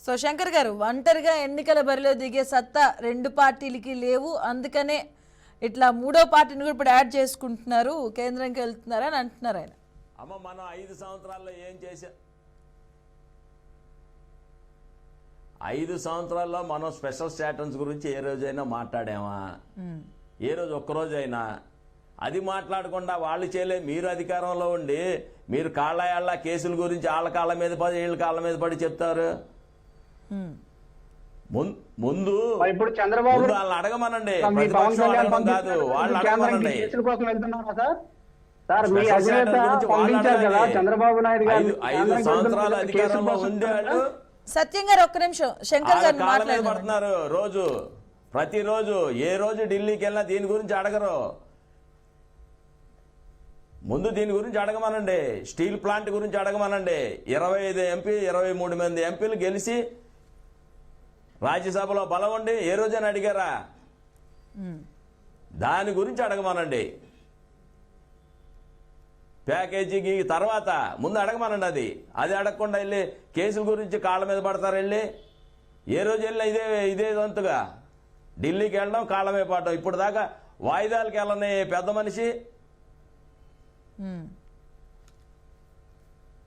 So Shankar గారు, ఒంటరిగా ఎన్నికల బరిలో దిగే సత్తా రెండు పార్టీలకి లేవు, అందుకనే ఇట్లా మూడో పార్టీని కూడా ఇప్పుడు యాడ్ చేసుకుంటున్నారు, కేంద్రంకి వెళ్తున్నారని అంటున్నారు ఆయన. అమ్మ మనం 5 సంవత్సరాల్లో ఏం చేసా? 5 సంవత్సరాల్లో మనం స్పెషల్ స్టేటస్ గురించి ఏ రోజైనా మాట్లాడామా? ఏ రోజు ఒక్కరోజైనా? అది మాట్లాడకుండా వాళ్ళు చేయలే. మీరు అధికారంలో ఉండి మీరు కాళ్ళ కేసుల గురించి వాళ్ళ కాళ్ళ మీద పడి వీళ్ళ కాళ్ళ మీద పడి చెప్తారు. ముందు ఇప్పుడు చంద్రబాబు వాళ్ళని అడగమనండి, ప్రతిపక్షం అడగడం కాదు, వాళ్ళు అడగమనండి. చంద్రబాబు నాయుడు గారు 5 సంవత్సరాలు అధికారంలో ఉండేవాళ్ళు సత్యం గారు ఒక్క నిమిషం, శంకర్ గారు కాళ్ళ మీద పడుతున్నారు రోజు, ప్రతిరోజు. ఏ రోజు ఢిల్లీకి వెళ్ళినా దీని గురించి అడగరు. ముందు దీని గురించి అడగమనండి, స్టీల్ ప్లాంట్ గురించి అడగమనండి. 25 ఎంపీ 23 మంది ఎంపీలు గెలిచి రాజ్యసభలో బలం ఉండి ఏ రోజైనా అడిగారా? దాని గురించి అడగమనండి. ప్యాకేజీకి తర్వాత ముందు అడగమనండి. అది అడగకుండా వెళ్ళి కేసుల గురించి కాళ్ళ మీద పడతారు. వెళ్ళి ఏ రోజు వెళ్ళినా ఇదే వంతుగా ఢిల్లీకి వెళ్ళడం, కాళ్ళ మీద పడడం. ఇప్పుడు దాకా వాయిదాలకు వెళ్ళని పెద్ద మనిషి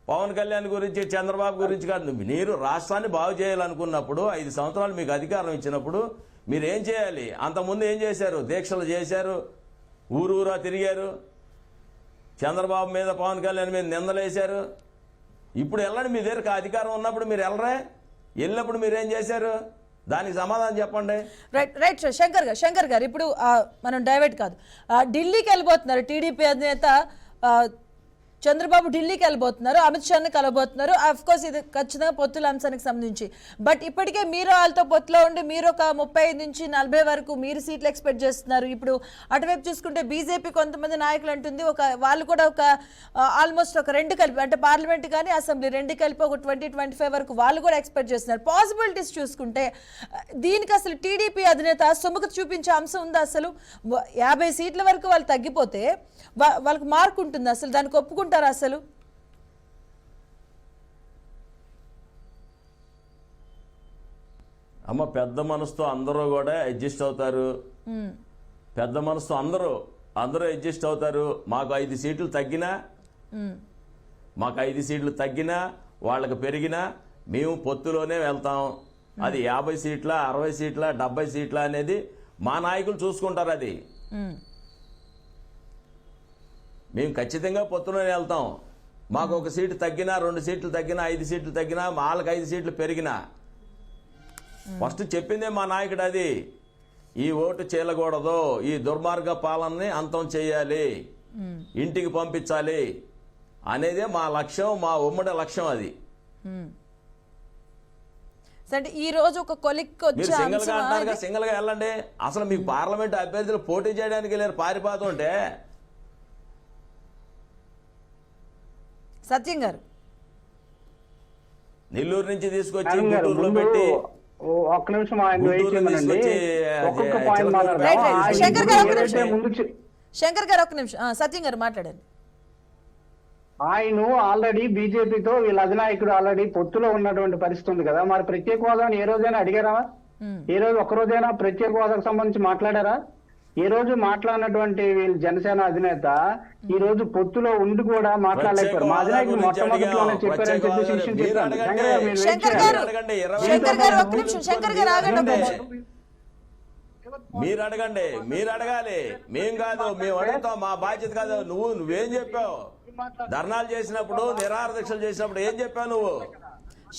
పవన్ కళ్యాణ్ గురించి, చంద్రబాబు గురించి కాదు. మీరు రాష్ట్రాన్ని బాగు చేయాలనుకున్నప్పుడు 5 సంవత్సరాలు మీకు అధికారం ఇచ్చినప్పుడు మీరు ఏం చేయాలి? అంతకుముందు ఏం చేశారు? దీక్షలు చేశారు, ఊరూరా తిరిగారు, చంద్రబాబు మీద పవన్ కళ్యాణ్ మీద నిందలేశారు. ఇప్పుడు వెళ్ళండి, మీ దగ్గర అధికారం ఉన్నప్పుడు మీరు వెళ్ళరే? వెళ్ళినప్పుడు మీరేం చేశారు? దానికి సమాధానం చెప్పండి. రైట్ శంకర్ గారు ఇప్పుడు మనం డైవర్ట్ కాదు, ఢిల్లీకి వెళ్ళిపోతున్నారు టీడీపీ అధినేత చంద్రబాబు. ఢిల్లీకి వెళ్ళిపోతున్నారు, అమిత్ షాని కలబోతున్నారు. అఫ్ కోర్స్ ఇది ఖచ్చితంగా పొత్తుల అంశానికి సంబంధించి. బట్ ఇప్పటికే మీరు వాళ్ళతో పొత్తులో ఉండి మీరు ఒక 35 నుంచి 40 వరకు మీరు సీట్లు ఎక్స్పెక్ట్ చేస్తున్నారు. ఇప్పుడు అటువైపు చూసుకుంటే బీజేపీ కొంతమంది నాయకులు అంటుంది వాళ్ళు కూడా ఆల్మోస్ట్ ఒక 2 కలిపి, అంటే పార్లమెంట్ కానీ అసెంబ్లీ 2 కలిపి ఒక 20-25 వరకు వాళ్ళు కూడా ఎక్స్పెక్ట్ చేస్తున్నారు. పాసిబిలిటీస్ చూసుకుంటే దీనికి అసలు టీడీపీ అధినేత సుముఖత చూపించే అంశం ఉందా? అసలు 50 సీట్ల వరకు వాళ్ళు తగ్గిపోతే వాళ్ళకి మార్క్ ఉంటుంది, అసలు దానికి ఒప్పుకుంటారు అసలు? అమ్మ పెద్ద మనసుతో అందరూ కూడా అడ్జస్ట్ అవుతారు. పెద్ద మనసుతో అందరూ అడ్జస్ట్ అవుతారు. మాకు 5 సీట్లు తగ్గినా వాళ్ళకి పెరిగినా మేము పొత్తులోనే వెళ్తాం. అది 50 సీట్ల 60 సీట్ల 70 సీట్ల అనేది మా నాయకులు చూసుకుంటారు. అది మేము ఖచ్చితంగా పొత్తులోనే వెళ్తాం. మాకు 1 సీటు తగ్గినా 2 సీట్లు తగ్గినా 5 సీట్లు తగ్గినా వాళ్ళకి 5 సీట్లు పెరిగినా ఫస్ట్ చెప్పిందే మా నాయకుడు. అది ఈ ఓటు చేయకూడదు, ఈ దుర్మార్గ పాలనని అంతం చేయాలి, ఇంటికి పంపించాలి అనేదే మా లక్ష్యం, మా ఉమ్మడి లక్ష్యం. అది ఈ రోజు ఒక కొలిక్కి వచ్చి సింగిల్ గా అంటారుగా, సింగిల్ గా వెళ్ళండి. అసలు మీకు పార్లమెంట్ అభ్యర్థులు పోటీ చేయడానికి లేరు, పారిపోతుంటే. సత్యం గారు నెల్లూరు నుంచి తీసుకొచ్చి గుంటూరులో పెట్టి ఒక్క నిమిషం శంకర్ గారు ఒక్క నిమిషం, సత్యం గారు మాట్లాడండి. ఆయన ఆల్రెడీ బీజేపీతో వీళ్ళ అధినాయకుడు ఆల్రెడీ పొత్తులో ఉన్నటువంటి పరిస్థితి ఉంది కదా. మరి ప్రత్యేక హోదాని ఏ రోజైనా అడిగారా? ఏ రోజు ఒక్క రోజైనా ప్రత్యేక హోదాకు సంబంధించి మాట్లాడారా? ఏ రోజు మాట్లాడినటువంటి వీళ్ళు జనసేన అధినేత ఈ రోజు పొత్తులో ఉండి కూడా మాట్లాడలేకపోయారు. మా అధినాయకుడు మొట్టమొదటిలోనే చెప్పారని మీరు అడగాలి. మేం కాదు, మేము అడుగుతాం, మా బాధ్యత కాదు. నువ్వేం చెప్పావు? ధర్నాలు చేసినప్పుడు, నిరాహార దీక్షలు చేసినప్పుడు ఏం చెప్పావు నువ్వు?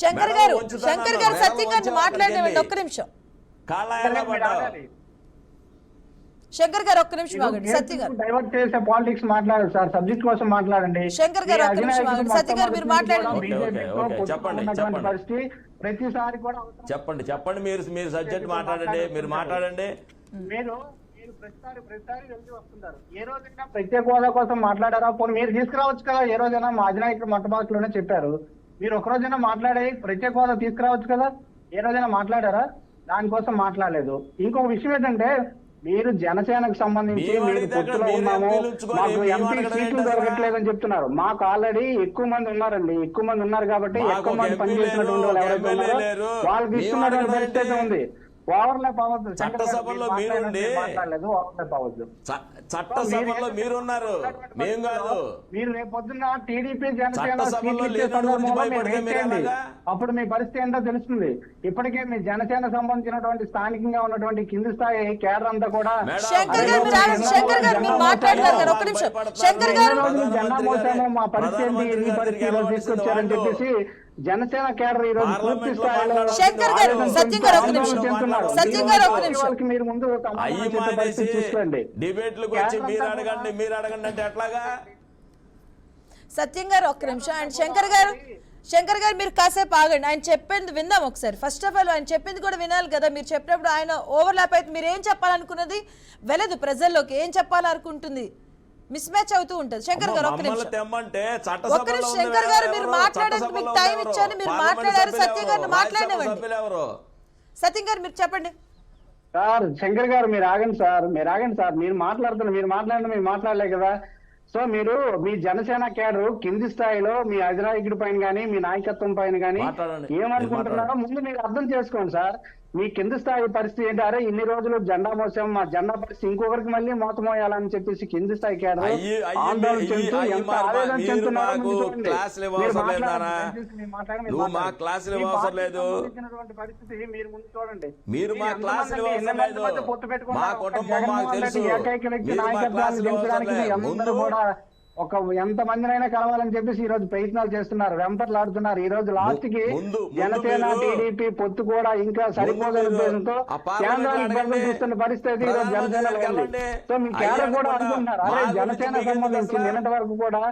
శంకర్ గారు సత్యం గారిని మాట్లాడిన ఒక్క నిమిషం. శంకర్ గారు ఒక్క నిమిషం ఆగండి. సత్య గారు డైవర్ట్ చేసే పాలిటిక్స్ మాట్లాడారు సార్, సబ్జెక్ట్ కోసం మాట్లాడండి. శంకర్ గారు ఒక్క నిమిషం ఆగండి. సత్య గారు మీరు మాట్లాడండి. చెప్పండి ప్రతిసారి కూడా చెప్పండి మీరు సబ్జెక్ట్ మాట్లాడండి. మీరు మాట్లాడండి. మీరు ప్రతిసారి వెళ్ళి వస్తుంటారు. ఏ రోజైనా ప్రత్యేక హోదా కోసం మాట్లాడారా? పోనీ మీరు తీసుకురావచ్చు కదా. ఏ రోజైనా మా అధినాయకుడు మొట్టమొదటిలోనే చెప్పారు. మీరు ఒక రోజైనా మాట్లాడే ప్రత్యేక హోదా తీసుకురావచ్చు కదా. ఏ రోజైనా మాట్లాడారా? దానికోసం మాట్లాడలేదు. ఇంకొక విషయం ఏంటంటే మీరు జనసేనకు సంబంధించి మేము మీరు అడిగితే పొత్తులో మీరు ఉన్నాము, ఎంపీలు ఉంచుకొని మాకు మేము ఎంపీ అడగడం సీట్లు ఏంటి అసలు? దొరకట్లేదని చెప్తున్నారు. మాకు ఆల్రెడీ ఎక్కువ మంది ఉన్నారండి, ఎక్కువ మంది ఉన్నారు కాబట్టి మాకు ఎక్కువ ఒక మంది ఎంపీ పనిచేసినటువంటి వాళ్ళు లేరు, ఎవరైతే ఒక ఉన్నారో ఎమ్మెల్యే లేరు. వాళ్ళకి మేము ఇస్తున్నటువంటి అడగడం పరిస్థితి ఏంటి? ఉంది. ఓవర్లాప్ అవ్వద్దు. చట్టసభల్లో మీరుండి మాట్లాడలేదు, ఓవర్లాప్ అవ్వద్దు. చట్టసభల్లో మీరున్నారు, మేము కాదు. మీరు రేపు పొద్దున్న టీడీపీ జనసేన చట్టసభలో సీట్లు ఇచ్చే లేని గురించి సందర్భంలో మీరు భయపడితే వెయిట్ మీరు చేయండి. ఎలాగా? అప్పుడు మీ పరిస్థితి ఏంటో తెలుస్తుంది. ఇప్పటికే మీ జనసేన సంబంధించినటువంటి స్థానికంగా ఉన్నటువంటి కింది స్థాయి కేడర్ అంతా కూడా మేడం, శంకర్ గారు మీరు ఆగండి. శంకర్ గారు మీరు మాట్లాడతారు కదా, ఒక్క నిమిషం. శంకర్ గారు జెండా మోసాము, మా పరిస్థితి ఏంటి, ఈ పరిస్థితి ఈరోజు తీసుకొచ్చారని చెప్పేసి జనసేన కేడర్ ఈ రోజు పూర్తి స్థాయిలో శంకర్ గారు, సత్యం గారు ఒక్క నిమిషం. చెందుతున్నారు. సత్యం గారు ఒక్క నిమిషం. వాళ్ళకి మీరు ముందు ఒక అయ్యి అమాయకమైన మానేసి పరిస్థితి చూసుకోండి. డిబేట్లకు వచ్చి మీరు అడగండి మీరు అడగండి అంటే ఎట్లాగా? సత్యం గారు ఒక్క నిమిషం. అండ్ శంకర్ గారు మీరు కాసేపు ఆగండి, ఆయన చెప్పింది విందాం ఒకసారి. ఫస్ట్ ఆఫ్ ఆల్ ఆయన చెప్పింది కూడా వినాలి కదా. మీరు చెప్పినప్పుడు ఆయన ఓవర్లాప్ అయితే మీరు ఏం చెప్పాలనుకున్నది వెళ్ళదు ప్రజల్లోకి, ఏం చెప్పాలనుకుంటుంది మిస్ మ్యాచ్ అవుతూ ఉంటుంది. శంకర్ గారు ఒక్క మమ్మల్ని నిమిషం. తెమ్మంటే ఒక్క చట్టసభలో నిమిషం ఉంది శంకర్ గారు, ఎవరు? మీరు మాట్లాడడానికి మీకు చట్టసభలో టైం ఎవరు? ఇచ్చాను, మీరు పార్లమెంట్ మాట్లాడారు. సభ్యులు సత్యం గారిని ఎవరు? మాట్లాడనివ్వండి. సభ్యులు ఎవరు? సత్యం గారు మీరు చెప్పండి. సార్ శంకర్ గారు మీరు ఆగండి సార్, మీరు ఆగండి సార్. మీరు మాట్లాడుతున్నారు, మీరు మాట్లాడిన మీరు మాట్లాడలే కదా. సో మీరు మీ జనసేన కేడర్ కింది స్థాయిలో మీ అధినాయకుడి పైన కానీ మీ నాయకత్వం పైన కానీ మాట్లాడండి. ఏమనుకుంటున్నారో ముందు మీరు అర్థం చేసుకోండి సార్. మీ కింది స్థాయి పరిస్థితి ఏంటి? అరే ఇన్ని రోజులు జెండా మోసాం, మా జెండా పరిస్థితి ఇంకొకరికి మళ్ళీ మోత మోయాలని చెప్పేసి కింది స్థాయి కేడర్ ఆందోళన చెందుతూ ఎంత ఆవేదన చెందుతున్నారో ముందు చూడండి. మీరు మాట్లాడండి. నువ్వు మా క్లాసులు ఇవ్వవసరం లేదు. పరిస్థితి మీరు ముందు చూడండి. మీరు మా క్లాసులు ఇవ్వవసరం లేదు. మా కుటుంబం మాకు తెలుసు. ఏకైక వ్యక్తి మీరు మా నాయకత్వాన్ని క్లాసులు ఇవ్వవసరం దించడానికి లేదు. అందరూ కూడా ఒక ఎంత మందినైనా కలవాలని చెప్పేసి ఈ రోజు ప్రయత్నాలు చేస్తున్నారు, వెంపట్లాడుతున్నారు. ఈ రోజు లాస్ట్ కి ముందు జనసేన మీరు- టీడీపీ పొత్తు కూడా ఇంకా సరిపోదని ఉద్దేశంతో ఆ పార్లమెంట్ కేంద్రానికి అడగండి. బదులు చూస్తున్న పరిస్థితి ఈ రోజు జనసేనలో ఉంది. వెళ్ళండి. సో మీ కేడర్ అయ్యా కూడా అనుకుంటా. అనుకుంటున్నారు, మా అరే గురించి జనసేన మీకు ఎందుకు సంబంధించి అసలు? నిన్నటి వరకు కూడా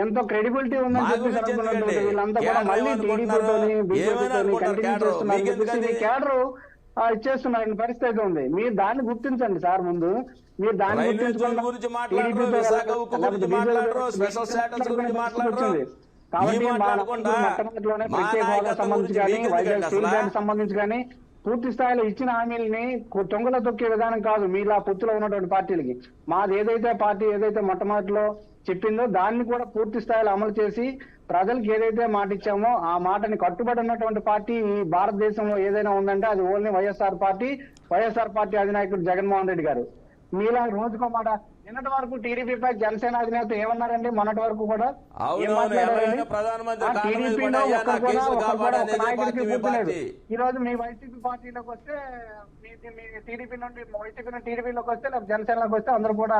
ఎంతో క్రెడిబిలిటీ ఉందని మా చెప్పేసి గురించి అనుకున్నటువంటి ఎందుకండి? వీళ్ళంతా కూడా కేడర్ మళ్ళీ ఏమనుకుంటున్నారు? టీడీపీతోని ఏమైనా బీజేపీతోని అనుకుంటారు కంటిన్యూ కేడర్? చేస్తున్నారు మీకు చెప్పేసి మీ ఎందుకది? కేడర్ ఇచ్చేస్తున్నారు పరిస్థితి ఉంది. మీరు దాన్ని గుర్తించండి సార్. ముందు మీరు దాన్ని రైల్వే గుర్తించకుండా జోన్ గురించి మాట్లాడరు, టీడీపీతో విశాఖ ఉక్కు లేకపోతే గురించి బీజేపీతో మాట్లాడరు, స్పెషల్ స్టేటస్ గురించి మాట్లాడరు. వచ్చింది. కాబట్టి ఈ మా మాట్లాడకుండా మొట్టమొదటిలోనే మా ప్రత్యేక హోదా నాయకత్వం సంబంధించి గురించి కానీ మీకు వైజాగ్ ఎందుకండి స్టీల్ అసలు? ప్లాంట్ సంబంధించి కానీ పూర్తి స్థాయిలో ఇచ్చిన హామీలని తొంగలో తొక్కే విధానం కాదు మీలా పొత్తులో ఉన్నటువంటి పార్టీలకి. మాది ఏదైతే పార్టీ ఏదైతే మొట్టమొదటిలో చెప్పిందో దాన్ని కూడా పూర్తి స్థాయిలో అమలు చేసి ప్రజలకు ఏదైతే మాట ఇచ్చామో ఆ మాటని కట్టుబడి ఉన్నటువంటి పార్టీ ఈ భారతదేశంలో ఏదైనా ఉందంటే అది ఓన్లీ వైఎస్ఆర్ పార్టీ అధినాయకుడు జగన్మోహన్ రెడ్డి గారు. మీలా రోజుకో మాట. నిన్నటి వరకు టీడీపీపై జనసేన అధినేత ఏమన్నారండి? మొన్నటి వరకు కూడా ఏం మాట్లాడారండి? టీడీపీలో ఒక్కరు కూడా ఒక నాయకుడికి గుర్తులేదు. ఈ రోజు మీ వైసీపీ పార్టీలోకి వస్తే మీ టీడీపీ నుండి టీడీపీలోకి వస్తే లేకపోతే జనసేనలోకి వస్తే అందరూ కూడా